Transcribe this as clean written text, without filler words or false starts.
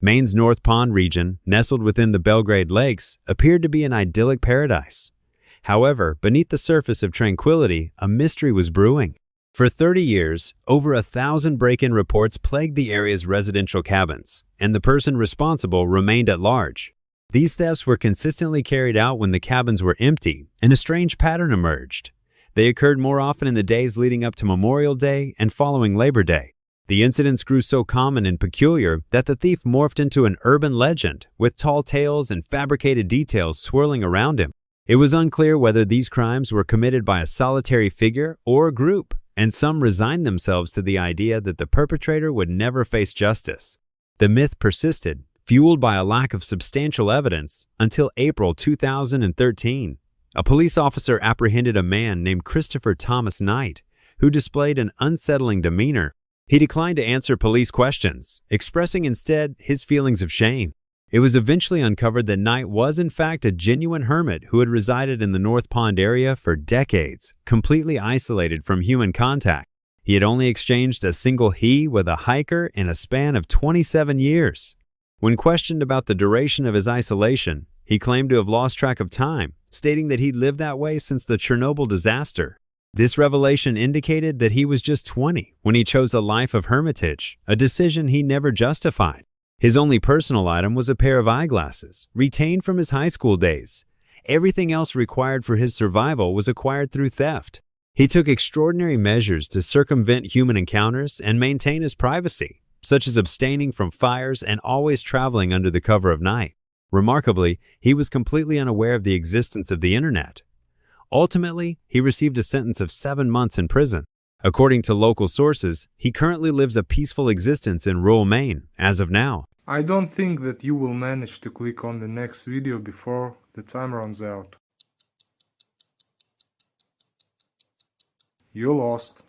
Maine's North Pond region, nestled within the Belgrade Lakes, appeared to be an idyllic paradise. However, beneath the surface of tranquility, a mystery was brewing. For 30 years, over 1,000 break-in reports plagued the area's residential cabins, and the person responsible remained at large. These thefts were consistently carried out when the cabins were empty, and a strange pattern emerged. They occurred more often in the days leading up to Memorial Day and following Labor Day. The incidents grew so common and peculiar that the thief morphed into an urban legend, with tall tales and fabricated details swirling around him. It was unclear whether these crimes were committed by a solitary figure or a group, and some resigned themselves to the idea that the perpetrator would never face justice. The myth persisted, fueled by a lack of substantial evidence, until April 2013. A police officer apprehended a man named Christopher Thomas Knight, who displayed an unsettling demeanor. He declined to answer police questions, expressing instead his feelings of shame. It was eventually uncovered that Knight was in fact a genuine hermit who had resided in the North Pond area for decades, completely isolated from human contact. He had only exchanged a single he with a hiker in a span of 27 years. When questioned about the duration of his isolation, he claimed to have lost track of time, stating that he'd lived that way since the Chernobyl disaster. This revelation indicated that he was just 20 when he chose a life of hermitage, a decision he never justified. His only personal item was a pair of eyeglasses, retained from his high school days. Everything else required for his survival was acquired through theft. He took extraordinary measures to circumvent human encounters and maintain his privacy, such as abstaining from fires and always traveling under the cover of night. Remarkably, he was completely unaware of the existence of the internet. Ultimately, he received a sentence of 7 months in prison. According to local sources, he currently lives a peaceful existence in rural Maine, as of now. I don't think that you will manage to click on the next video before the time runs out. You lost.